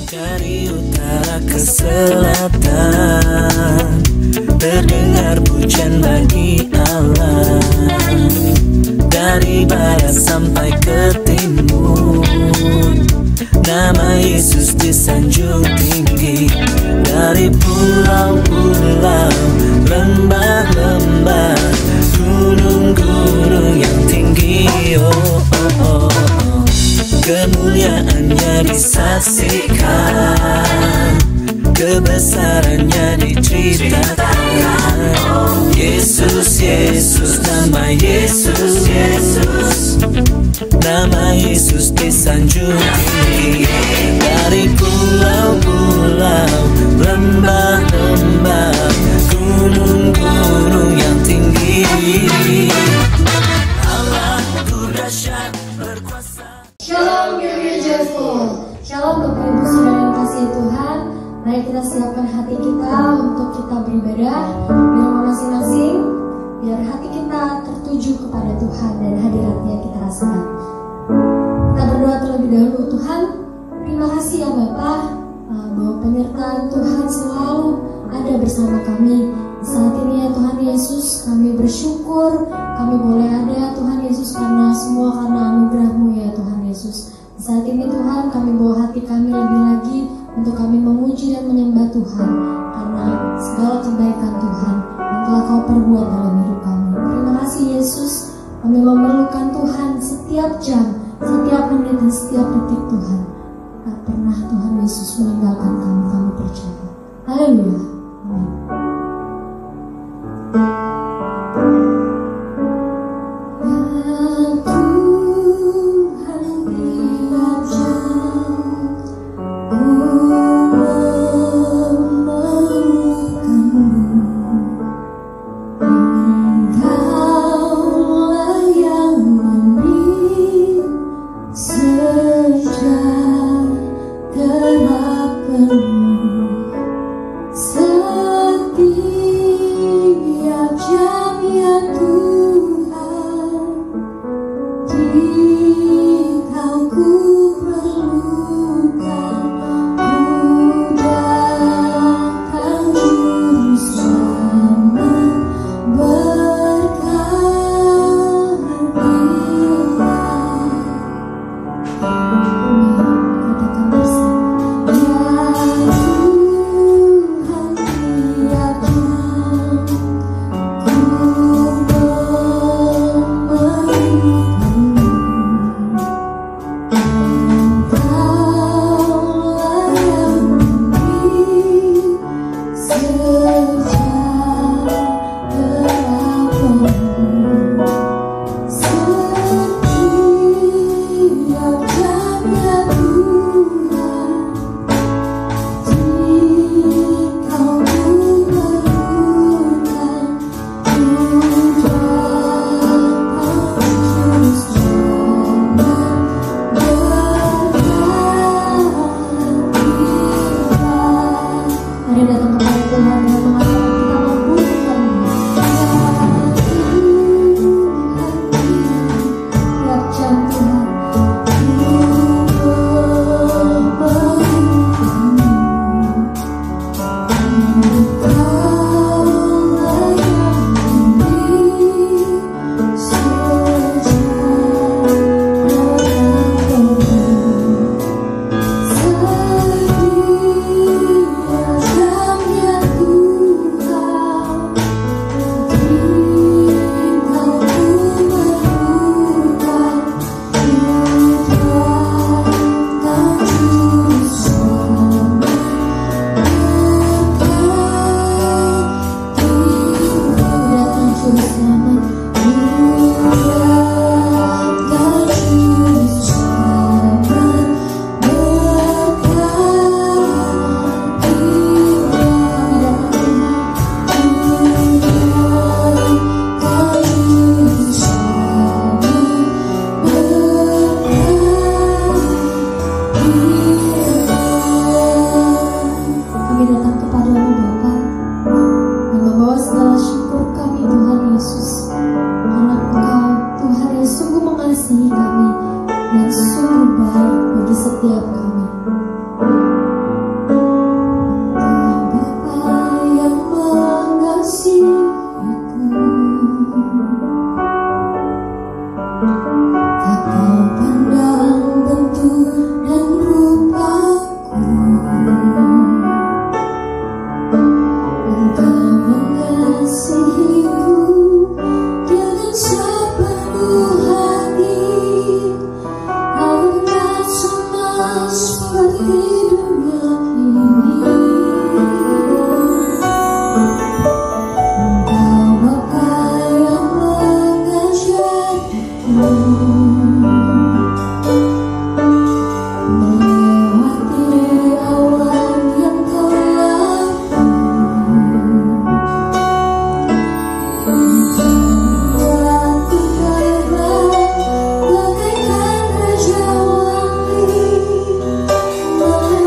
Dari utara ke selatan, terdengar pujian bagi Allah. Dari barat sampai ke timur, nama Yesus disanjung tinggi. Dari pulau-pulau, lembah-lembah, gunung-gunung yang tinggi, kemuliaannya disaksikan, kebesarannya diceritakan. Yesus, Yesus, nama Yesus, Yesus, nama Yesus disanjung tinggi. Dari pulau-pulau, lembah-lembah, gunung-gunung yang tinggi, Allahku dahsyat berkuasa. Shalom Gereja Joyful. Shalom Bapak Ibu Saudara yang kasih Tuhan. Mari kita siapkan hati kita untuk kita beribadah di rumah masing-masing, biar hati kita tertuju kepada Tuhan dan hadiratnya kita rasakan. Kita berdoa terlebih dahulu. Tuhan, terima kasih ya Bapak, bahwa penyertaan Tuhan selalu ada bersama kami. Saat ini ya Tuhan Yesus, kami bersyukur kami boleh ada Tuhan Yesus, karena semua karena anugerah-Mu ya Tuhan Yesus. Saat ini Tuhan, kami bawa hati kami lebih lagi untuk kami memuji dan menyembah Tuhan karena segala kebaikan Tuhan yang telah Kau perbuat dalam hidup kami. Terima kasih Yesus, kami memerlukan Tuhan setiap jam, setiap menit dan setiap detik Tuhan. Tak pernah Tuhan Yesus meninggalkan kami, kami percaya. Haleluya. Amin. Sejahtera seperti dunia ini. Engkau Bapa yang mengajarku melewati awan yang kau lampu. Aku terbang bagaikan raja wangi melewati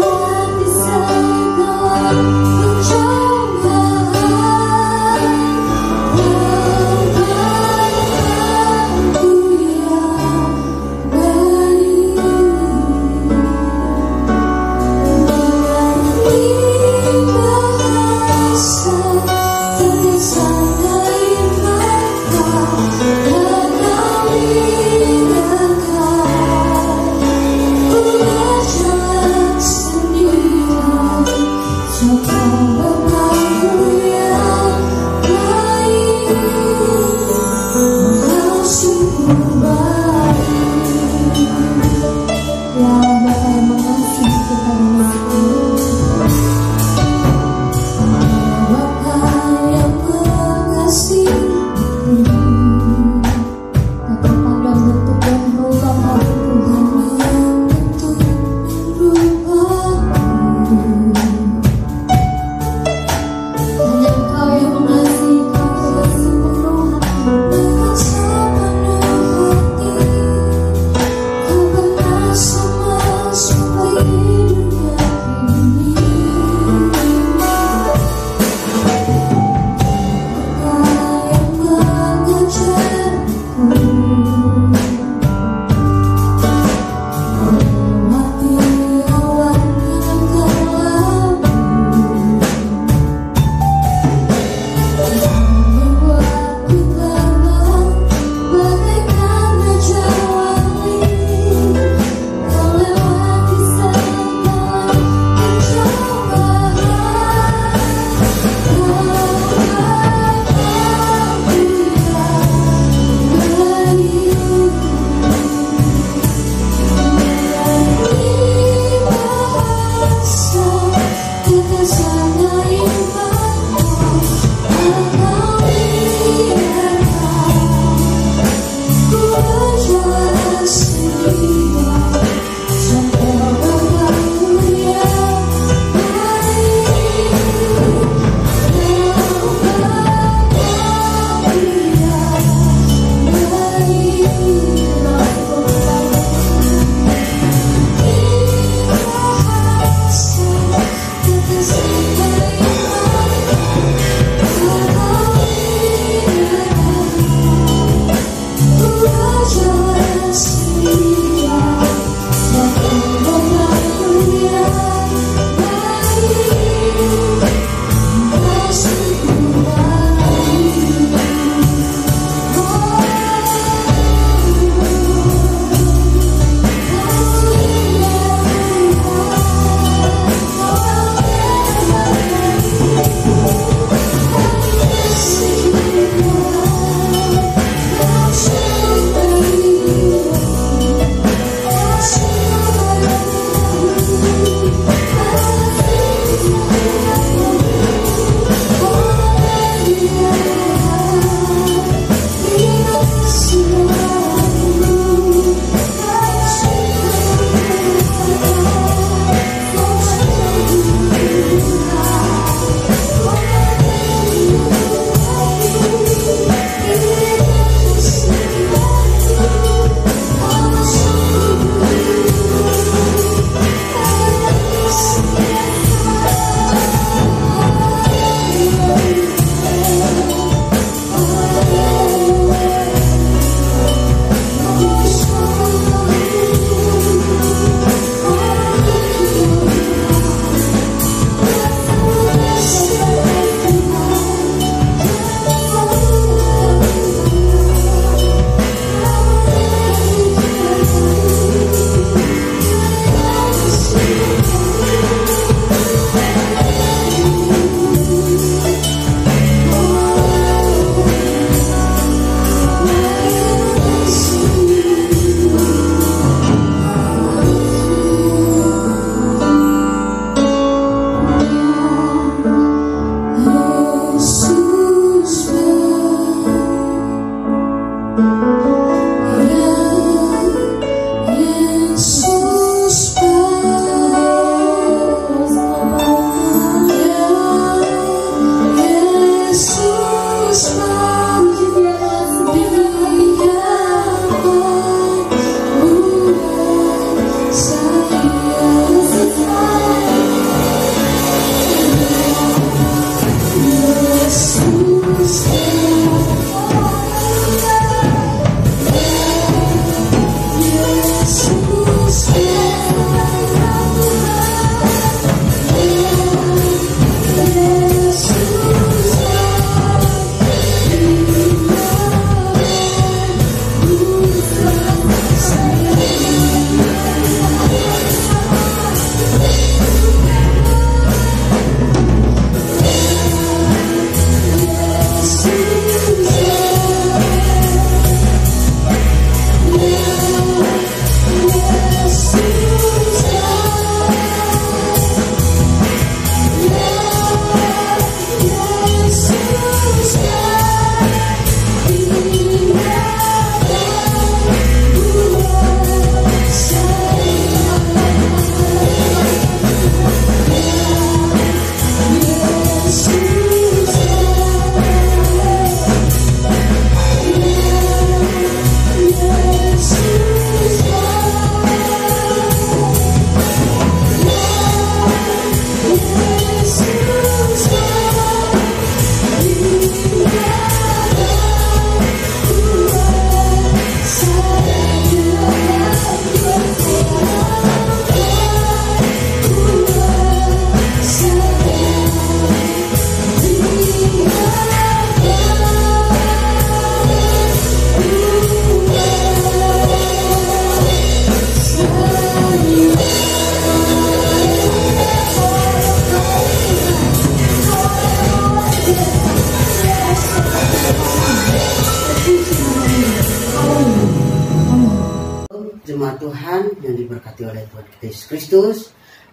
diberkati oleh Tuhan kita Yesus Kristus.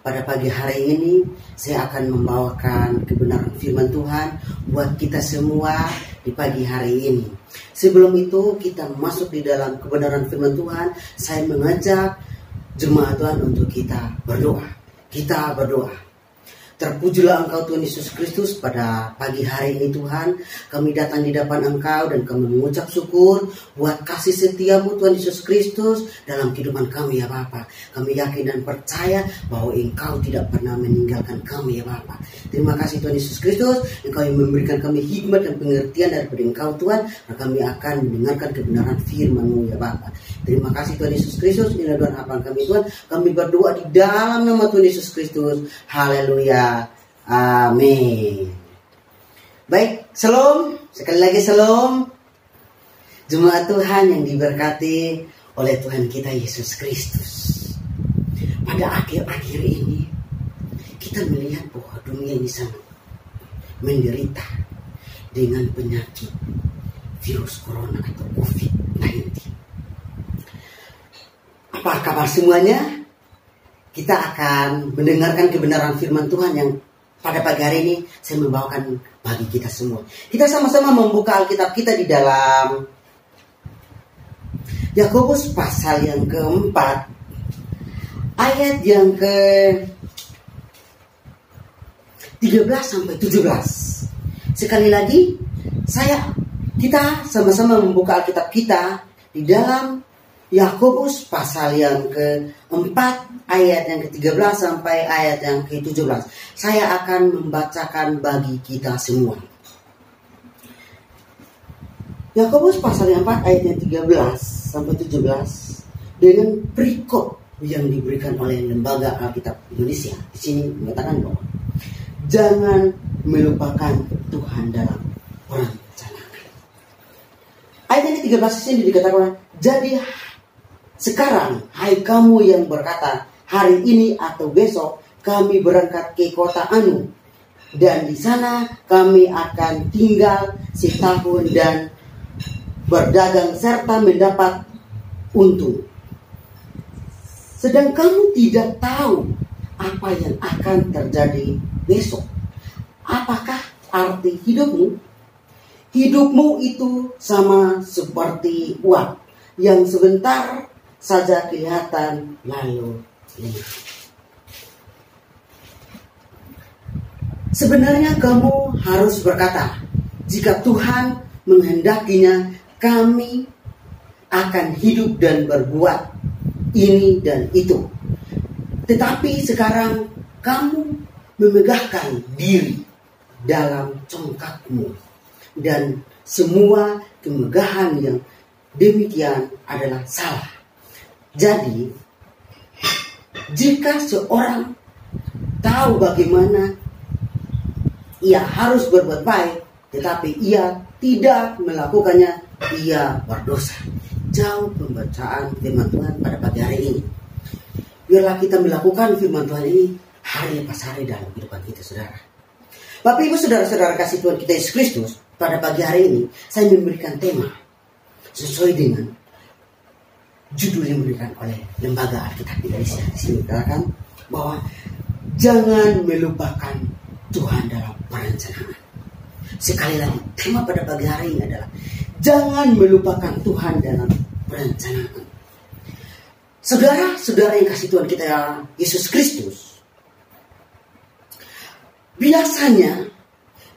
Pada pagi hari ini saya akan membawakan kebenaran firman Tuhan buat kita semua di pagi hari ini. Sebelum itu kita masuk di dalam kebenaran firman Tuhan, saya mengajak jemaat Tuhan untuk kita berdoa. Kita berdoa. Terpujilah Engkau Tuhan Yesus Kristus, pada pagi hari ini Tuhan. Kami datang di depan Engkau dan kami mengucap syukur buat kasih setiamu Tuhan Yesus Kristus dalam kehidupan kami ya Bapa. Kami yakin dan percaya bahwa Engkau tidak pernah meninggalkan kami ya Bapa. Terima kasih Tuhan Yesus Kristus, Engkau yang memberikan kami hikmat dan pengertian daripada Engkau Tuhan, dan kami akan mendengarkan kebenaran firman-Mu ya Bapa. Terima kasih Tuhan Yesus Kristus. Inilah doa harapan kami Tuhan. Kami berdoa di dalam nama Tuhan Yesus Kristus. Haleluya. Amin. Baik, shalom. Sekali lagi shalom. Jemaat Tuhan yang diberkati oleh Tuhan kita Yesus Kristus. Pada akhir-akhir ini kita melihat bahwa dunia ini sangat menderita dengan penyakit virus corona atau COVID-19. Apa kabar semuanya? Kita akan mendengarkan kebenaran firman Tuhan yang pada pagi hari ini saya membawakan bagi kita semua. Kita sama-sama membuka Alkitab kita di dalam Yakobus pasal yang keempat, ayat yang ke 13 sampai 17. Sekali lagi, kita sama-sama membuka Alkitab kita di dalam Yakobus pasal yang keempat, ayat yang ke-13 sampai ayat yang ke-17. Saya akan membacakan bagi kita semua. Yakobus pasal yang 4 ayat yang 13 sampai 17 dengan perikop yang diberikan oleh Lembaga Alkitab Indonesia. Di sini mengatakan bahwa jangan melupakan Tuhan dalam perencanaan. Ayat yang ke-13 di sini dikatakan, jadi sekarang, hai kamu yang berkata, hari ini atau besok kami berangkat ke kota Anu, dan di sana kami akan tinggal setahun dan berdagang serta mendapat untung. Sedang kamu tidak tahu apa yang akan terjadi besok. Apakah arti hidupmu? Hidupmu itu sama seperti uap yang sebentar saja kelihatan lalu lenyap. Sebenarnya kamu harus berkata, jika Tuhan menghendakinya, kami akan hidup dan berbuat ini dan itu. Tetapi sekarang kamu memegahkan diri dalam congkakmu, dan semua kemegahan yang demikian adalah salah. Jadi, jika seorang tahu bagaimana ia harus berbuat baik, tetapi ia tidak melakukannya, ia berdosa. Jauh pembacaan firman Tuhan pada pagi hari ini. Biarlah kita melakukan firman Tuhan ini hari lepas hari dalam kehidupan kita, saudara. Bapak Ibu saudara-saudara kasih Tuhan kita Yesus Kristus, pada pagi hari ini saya memberikan tema sesuai dengan judul yang diberikan oleh Lembaga Alkitab Indonesia. Di sini dikatakan bahwa jangan melupakan Tuhan dalam perencanaan. Sekali lagi, tema pada pagi hari ini adalah jangan melupakan Tuhan dalam perencanaan. Saudara-saudara yang kasih Tuhan kita Yesus Kristus, biasanya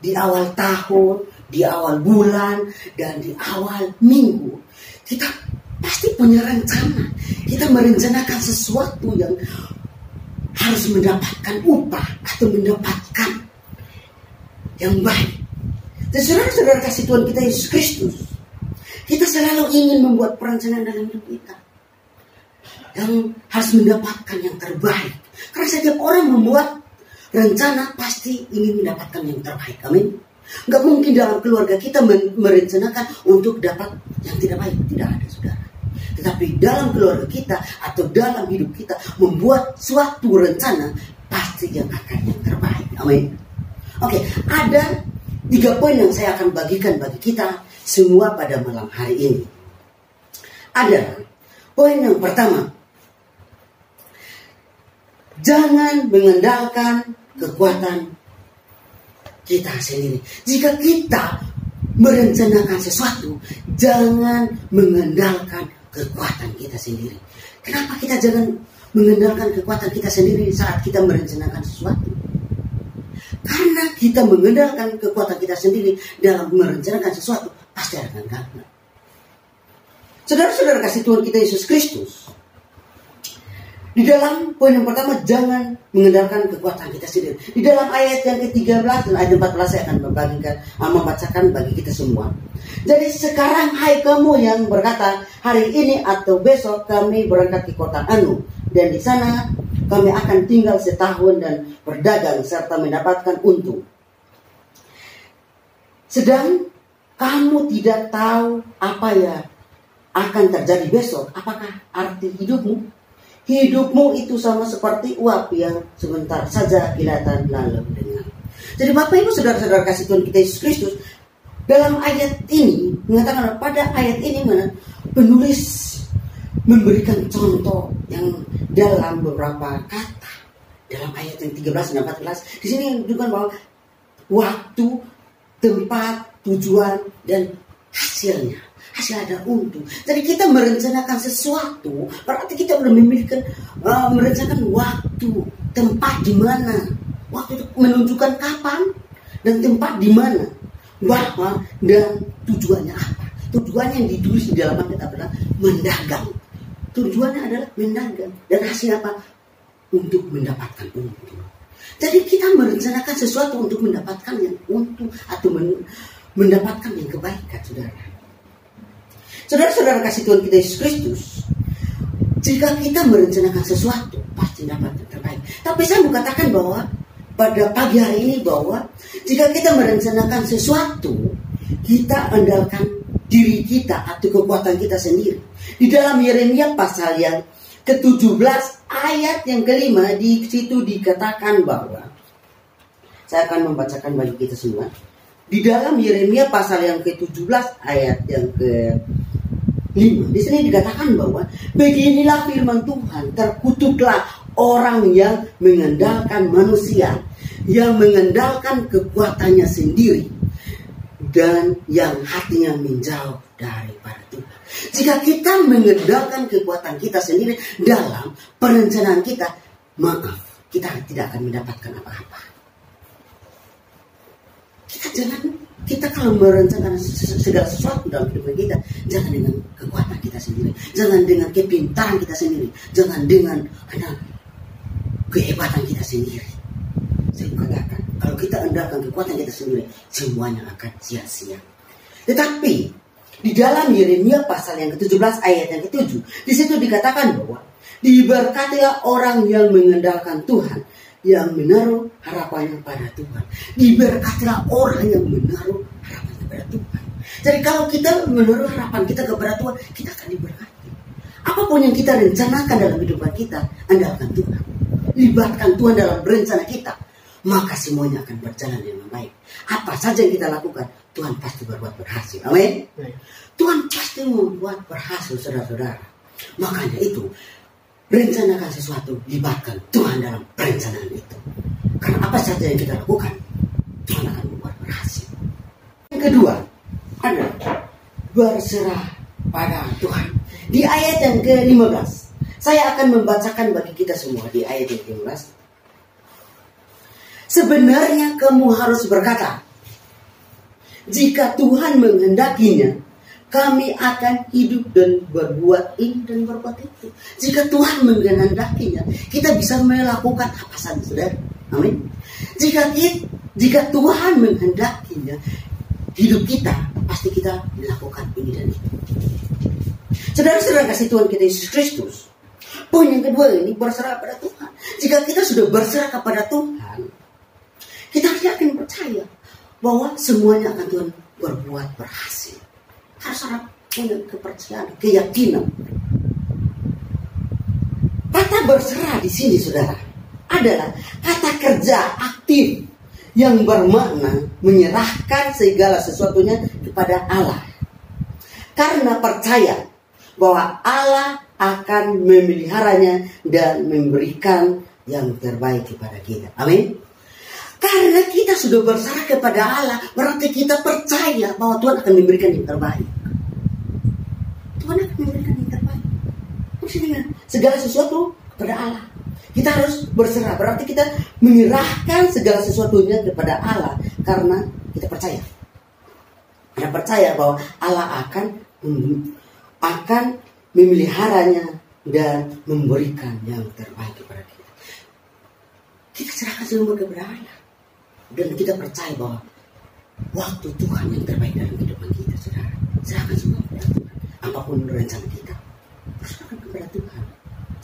di awal tahun, di awal bulan, dan di awal minggu, kita pasti punya rencana. Kita merencanakan sesuatu yang harus mendapatkan upah atau mendapatkan yang baik. Dan saudara-saudara kasih Tuhan kita Yesus Kristus, kita selalu ingin membuat perencanaan dalam hidup kita yang harus mendapatkan yang terbaik. Karena setiap orang membuat rencana pasti ingin mendapatkan yang terbaik. Amin. Gak mungkin dalam keluarga kita merencanakan untuk dapat yang tidak baik. Tidak ada, saudara. Tetapi dalam keluarga kita atau dalam hidup kita membuat suatu rencana, pasti yang akan yang terbaik. Amin. Oke, ada 3 poin yang saya akan bagikan bagi kita semua pada malam hari ini. Ada poin yang pertama, Jangan mengandalkan kekuatan kita sendiri. Jika kita merencanakan sesuatu, jangan mengandalkan kekuatan kita sendiri. Kenapa kita jangan mengandalkan kekuatan kita sendiri saat kita merencanakan sesuatu? Karena kita mengandalkan kekuatan kita sendiri dalam merencanakan sesuatu, pasti akan gagal. Saudara-saudara kasih Tuhan kita Yesus Kristus, di dalam poin yang pertama, jangan mengandalkan kekuatan kita sendiri. Di dalam ayat yang ke-13 dan ayat 14 saya akan membacakan bagi kita semua. Jadi sekarang hai kamu yang berkata, hari ini atau besok kami berangkat ke kota Anu, dan di sana kami akan tinggal setahun dan berdagang serta mendapatkan untung. Sedang kamu tidak tahu apa ya akan terjadi besok. Apakah arti hidupmu? Hidupmu itu sama seperti uap yang sebentar saja kelihatan lalu dengan. Jadi Bapak Ibu saudara-saudara kasih Tuhan kita Yesus Kristus, dalam ayat ini mengatakan, pada ayat ini penulis memberikan contoh yang dalam beberapa kata. Dalam ayat yang 13 dan 14 di sini menunjukkan bahwa waktu, tempat, tujuan dan hasilnya. Hasil ada untung. Jadi kita merencanakan sesuatu, berarti kita sudah memiliki merencanakan waktu, tempat di mana. Waktu itu menunjukkan kapan dan tempat di mana, bahwa dan tujuannya apa. Tujuannya yang ditulis di dalam Alkitab adalah mendagang. Tujuannya adalah mendagang, dan hasil apa? Untuk mendapatkan untung. Jadi kita merencanakan sesuatu untuk mendapatkan yang untung atau mendapatkan yang kebaikan, saudara. Saudara-saudara kasih Tuhan kita Yesus Kristus, jika kita merencanakan sesuatu, pasti dapat yang terbaik. Tapi saya mau katakan bahwa pada pagi hari ini bahwa jika kita merencanakan sesuatu, kita andalkan diri kita atau kekuatan kita sendiri. Di dalam Yeremia pasal yang ke-17 ayat yang ke-5, di situ dikatakan bahwa, saya akan membacakan bagi kita semua. Di dalam Yeremia pasal yang ke-17 ayat yang ke-5, di sini dikatakan bahwa beginilah firman Tuhan, terkutuklah orang yang mengandalkan manusia, yang mengandalkan kekuatannya sendiri, dan yang hatinya menjauh daripada Tuhan. Jika kita mengandalkan kekuatan kita sendiri dalam perencanaan kita, maaf, kita tidak akan mendapatkan apa-apa. Kita kalau merencanakan segala sesuatu dalam kehidupan kita, jangan dengan kekuatan kita sendiri, jangan dengan kepintaran kita sendiri, jangan dengan kehebatan kita sendiri. Saya katakan, kalau kita andalkan kekuatan kita sendiri, semuanya akan sia-sia. Tetapi di dalam Yeremia pasal yang ke-17 ayat yang ke-7, di situ dikatakan bahwa diberkatilah orang yang mengandalkan Tuhan, yang menaruh harapannya pada Tuhan. Diberkatilah orang yang menaruh harapannya pada Tuhan. Jadi kalau kita menaruh harapan kita kepada Tuhan, kita akan diberkati. Apapun yang kita rencanakan dalam kehidupan kita, andalkan Tuhan. Libatkan Tuhan dalam rencana kita, maka semuanya akan berjalan dengan baik. Apa saja yang kita lakukan, Tuhan pasti berbuat berhasil. Amin. Tuhan pasti membuat berhasil, saudara-saudara. Makanya itu, rencanakan sesuatu, libatkan Tuhan dalam perencanaan itu. Karena apa saja yang kita lakukan, Tuhan akan membuat berhasil. Yang kedua, adalah berserah pada Tuhan. Di ayat yang ke-15, saya akan membacakan bagi kita semua di ayat yang ke-15. Sebenarnya kamu harus berkata, jika Tuhan menghendakinya, kami akan hidup dan berbuat ini dan berbuat itu. Jika Tuhan menghendakinya, kita bisa melakukan apa saja, saudara. Amin. Jika Tuhan menghendakinya, hidup kita pasti kita melakukan ini dan itu. Saudara-saudara kasih Tuhan kita Yesus Kristus, poin yang kedua ini berserah pada Tuhan. Jika kita sudah berserah kepada Tuhan, kita akan percaya bahwa semuanya akan Tuhan berbuat berhasil. Harus ada punya kepercayaan, keyakinan. Kata berserah di sini, saudara, adalah kata kerja aktif yang bermakna menyerahkan segala sesuatunya kepada Allah. Karena percaya bahwa Allah akan memeliharanya dan memberikan yang terbaik kepada kita. Amin. Karena kita sudah berserah kepada Allah, berarti kita percaya bahwa Tuhan akan memberikan yang terbaik. Tuhan akan memberikan yang terbaik. Maksudnya segala sesuatu kepada Allah. Kita harus berserah, berarti kita menyerahkan segala sesuatunya kepada Allah karena kita percaya. Kita percaya bahwa Allah akan memeliharanya dan memberikan yang terbaik kepada kita. Kita serahkan semua kepada Allah. Dan kita percaya bahwa waktu Tuhan yang terbaik dalam kehidupan kita, saudara. Serahkan semua kepada Tuhan. Apapun rencana kita, serahkan kepada Tuhan.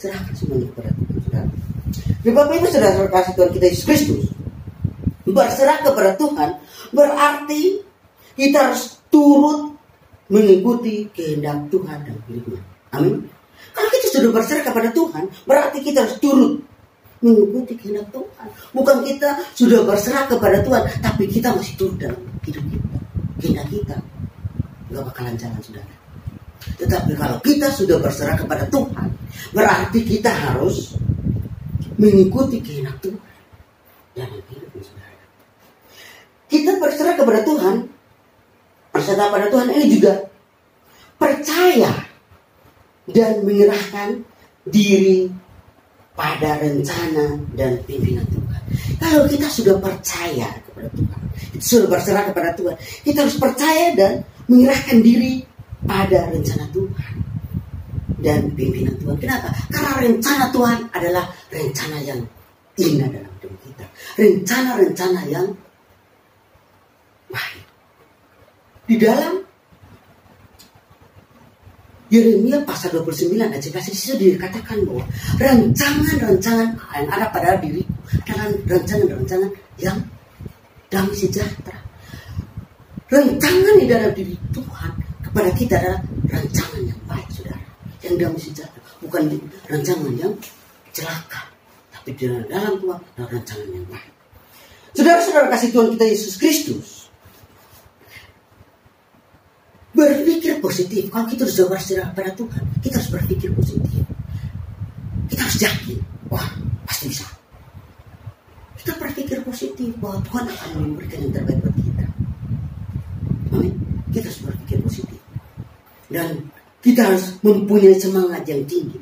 Serahkan semuanya kepada Tuhan, saudara. Di Bapak Ibu saudara kasih Tuhan kita Yesus Kristus, berserah kepada Tuhan berarti kita harus turut mengikuti kehendak Tuhan dalam hidupnya. Amin. Kalau kita sudah berserah kepada Tuhan, berarti kita harus turut mengikuti kehendak Tuhan. Bukan kita sudah berserah kepada Tuhan, tapi kita masih turut dalam hidup kita, kehendak kita. Gak bakalan jalan, saudara. Tetapi kalau kita sudah berserah kepada Tuhan, berarti kita harus mengikuti kehendak Tuhan dalam hidupnya, saudara. Kita berserah kepada Tuhan, berserah kepada Tuhan ini juga percaya dan menyerahkan diri pada rencana dan pimpinan Tuhan. Kalau kita sudah percaya kepada Tuhan, kita sudah berserah kepada Tuhan, kita harus percaya dan menyerahkan diri pada rencana Tuhan dan pimpinan Tuhan. Kenapa? Karena rencana Tuhan adalah rencana yang indah dalam hidup kita. Rencana-rencana yang baik. Di dalam Yeremia pasal 29 ayat 11 itu dikatakan bahwa rancangan-rancangan yang ada pada diriku adalah rancangan-rancangan yang damai sejahtera. Rancangan di dalam diri Tuhan kepada kita adalah rancangan yang baik, saudara, yang damai sejahtera, bukan rancangan yang celaka, tapi di dalam Tuhan adalah rancangan yang baik. Saudara-saudara kasih Tuhan kita Yesus Kristus, berpikir positif. Kalau kita sudah berserah pada Tuhan, kita harus berpikir positif. Kita harus yakin, wah pasti bisa. Kita berpikir positif bahwa Tuhan akan memberikan yang terbaik buat kita. Amin. Kita harus berpikir positif. Dan kita harus mempunyai semangat yang tinggi.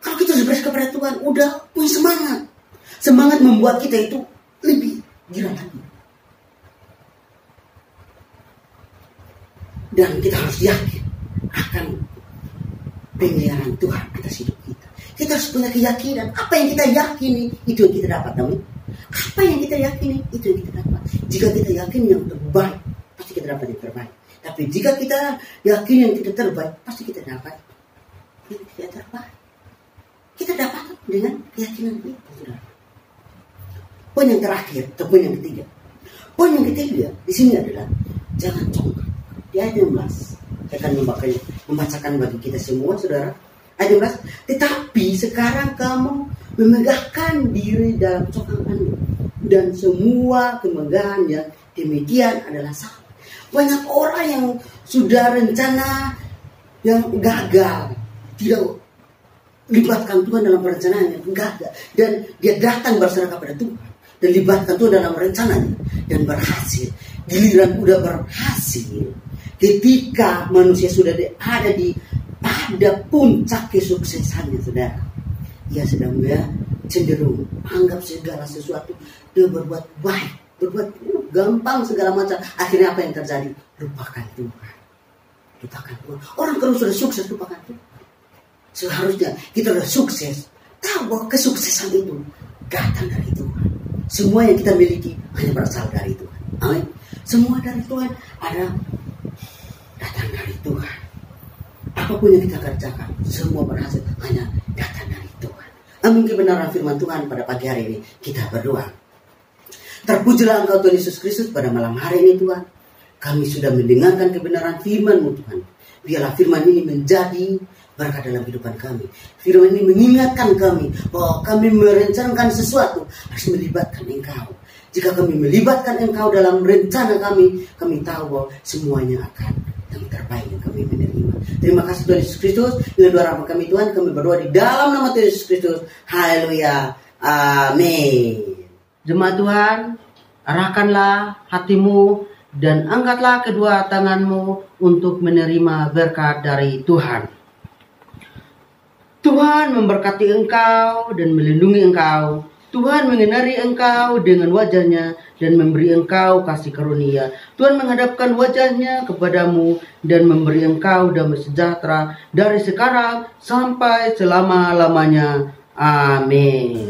Kalau kita sudah berserah kepada Tuhan, udah punya semangat. Semangat membuat kita itu lebih gila lagi. Dan kita harus yakin akan pemeliharaan Tuhan atas hidup kita. Kita harus punya keyakinan. Apa yang kita yakini, itu yang kita dapat. Namun, apa yang kita yakini, itu yang kita dapat. Jika kita yakin yang terbaik, pasti kita dapat yang terbaik. Tapi jika kita yakin yang tidak terbaik, pasti kita dapat yang tidak terbaik. Kita dapat dengan keyakinan itu. Poin yang terakhir, atau poin yang ketiga. Poin yang ketiga di sini adalah jangan congkak. Di ayat 16, saya akan membacakan bagi kita semua, saudara. Ayat 16, tetapi sekarang kamu memegahkan diri dalam congkakanmu, dan semua kemegahan yang demikian adalah salah. Banyak orang yang sudah rencana yang gagal, tidak libatkan Tuhan dalam perencanaannya, gagal, dan dia datang berserah kepada Tuhan dan libatkan Tuhan dalam rencananya dan berhasil. Giliran udah berhasil, ketika manusia sudah ada pada puncak kesuksesannya, saudara, ia sedang cenderung anggap segala sesuatu dia berbuat baik, berbuat gampang segala macam. Akhirnya apa yang terjadi? Lupakan Tuhan. Lupakan Tuhan. Orang kalau sudah sukses lupakan Tuhan. Seharusnya kita sudah sukses, tahu bahwa kesuksesan itu datang dari Tuhan. Semua yang kita miliki hanya berasal dari Tuhan. Amin. Semua dari Tuhan ada datang dari Tuhan. Apapun yang kita kerjakan, semua berhasil hanya datang dari Tuhan. Amin. Kebenaran firman Tuhan pada pagi hari ini kita berdoa. Terpujilah Engkau Tuhan Yesus Kristus pada malam hari ini, Tuhan. Kami sudah mendengarkan kebenaran firman-Mu, Tuhan. Biarlah firman ini menjadi berkat dalam kehidupan kami. Firman ini mengingatkan kami bahwa kami merencanakan sesuatu harus melibatkan Engkau. Jika kami melibatkan Engkau dalam rencana kami tahu bahwa semuanya akan yang terbaik yang kami menerima. Terima kasih Tuhan Yesus Kristus. Inilah doa kami Tuhan. Kami berdoa di dalam nama Tuhan Yesus Kristus. Haleluya. Amin. Jemaat Tuhan, arahkanlah hatimu dan angkatlah kedua tanganmu untuk menerima berkat dari Tuhan. Tuhan memberkati engkau dan melindungi engkau. Tuhan mengenari engkau dengan wajahnya dan memberi engkau kasih karunia. Tuhan menghadapkan wajahnya kepadamu dan memberi engkau damai sejahtera dari sekarang sampai selama-lamanya. Amin.